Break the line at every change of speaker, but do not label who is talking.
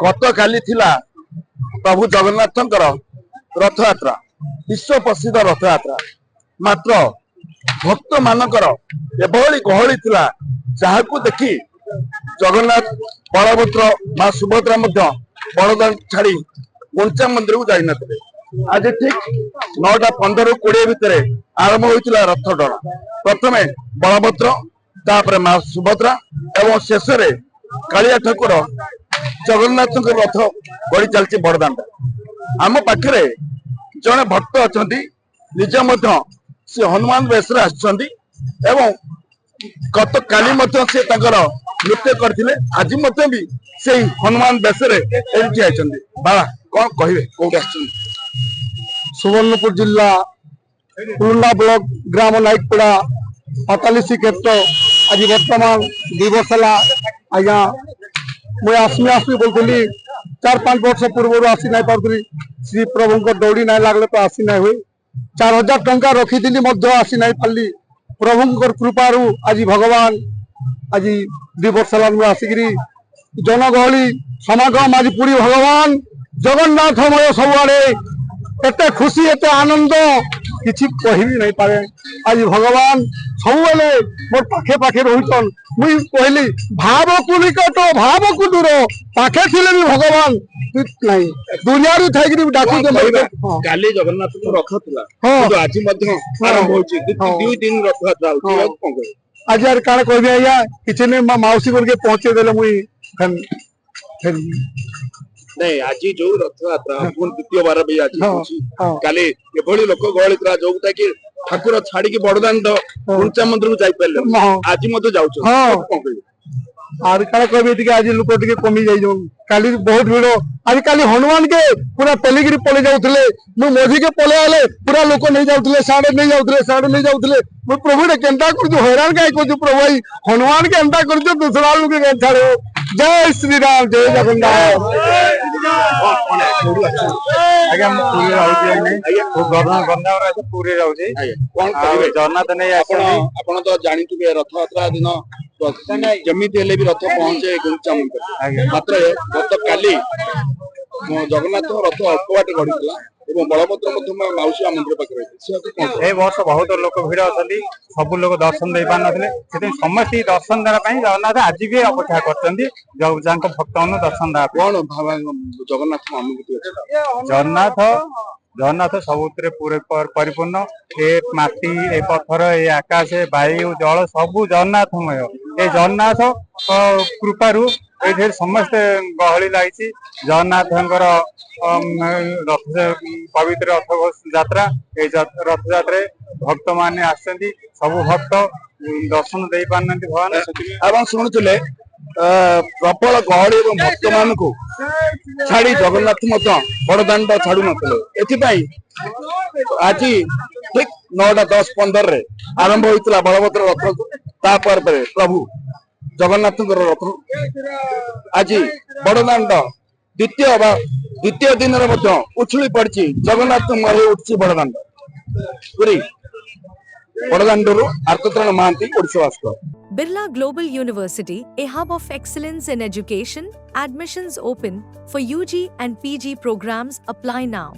गत काली थिला प्रभु जगन्नाथंकर रथयात्रा विश्व प्रसिद्ध रथयात्रा मात्र भक्त मानकर एभली गहली थिला जहाकू देखी जगन्नाथ बलभद्र मां सुभद्रा बड़दान छाड़ी गुंचा मंदिर को जाई नथिले। आज ठीक 9:15-20 भितर आरंभ होइतिला रथ टଣା। प्रथमे बलभद्र तापर मां सुभद्रा एवं शेष रे कालिया ठाकुर जगन्नाथ रथ गड़ी चलती बड़दान। आम पाखे जड़े भक्त अच्छा निज से हनुमान बेश एवं गत काली से नृत्य करते आज भी से हनुमान बेश बाबा कौन कहे कौटे
सुवर्णपुर जिला पुरुंडा ब्लॉक ग्राम नाइकपड़ा 45 क्षेत्र आज बर्तमान 2 वर्ष है आज्ञा मुझे आसमी बोलती 4-5 वर्ष पूर्व आसी ना पार्टी श्री प्रभु को दौड़ी ना लगले तो आसी ना हुए 4000 टंका रखी आसी ना पार्ली प्रभु कृपारू आज भगवान आज 2 वर्ष है आसिकी जनगहली समागम आज पूरी भगवान जगन्नाथमय सबुआड़े एत खुशी एत आनंद किसी कह नहीं पारे। आज भगवान सब मोर पाखे पाखे रोचन मुई कहली भाव को निकट भाव को दूर पाखे थिले भी भगवान नहीं दुनिया रू थाई डाकू
काली जगन्नाथ को रथ थिला तो आज मध्य आरंभ होची 2 दिन रथ यात्रा
आज यार काण कहबी आया किछि ने माउसी करके पहुंचे देले मुई
नहीं आज जो रथ यात्रा द्वितीय बार भी आज काली एभली लोक गहली था जोटा कि ठाकुर छाड़ी की बड़दान गुंचा मंदिर को जाई पाले आज मत जाउछ
आर काण कहबी आज लोक टिके कमी जाई जो काली बहुत भीड़ आज काली हनुमान के पूरा पेलिगिरी पले जाउथले मु मोदी के पले आले पूरा लोक नहीं जाउथले साडे नहीं जाउथले मु प्रभु ने केंता कर जो हैरान काई को जो प्रभु भाई हनुमान के एंता कर जो दूसरा लोग के छाड़ो। जय श्री राम जय जगन्नाथ।
आज्ञा पूरी रहउछी नहीं खूब गरम गंदा पूरी रहउछी कोन कहिबे जगन्नाथ नहीं
आपण तो जानिथिबे रथ यात्रा दिन जमीती हेले भी रथ पहुंचे गुंचा मंदिर मात्र गत काली जगन्नाथ रथ अल्प बाट गढ़ी बलभद्र माउसिया मंदिर पाखे
वर्ष बहुत लोक भिड़ अच्छा सब लोग दर्शन दे पार ना समस्त दर्शन देवाई जगन्नाथ आज भी अपेक्षा कर भक्त मान दर्शन देवा
कौन जगन्नाथ अनुभूति
जगन्नाथ सबुत पूरे परिपूर्ण ए माटी ए पत्थर ए आकाश ए वायु जल सब जगन्नाथमय ए जगन्नाथ कृपारू ये समस्त गहली लगी जगन्नाथ रथ पवित्र रथ यात्रा रथ यात्रा भक्त मान सब भक्त दर्शन दे पार भगवान
शुणुले प्रबल गहली और भक्त मान को छाड़ी जगन्नाथ बड़दान छाड़ू नथिले आज ठीक 9:10-15 आरंभ होता बलभद्र रथ तापर प्रभु जगन्नाथ रथ आज बड़दान द्वितीय दिन उछली पड़ी जगन्नाथ उठी बड़दान पूरी बड़दान आर्तत्राण Mahanti Odisha Bhaskar.
Birla Global University, a hub of excellence in education, admissions open for UG and PG programs. Apply now.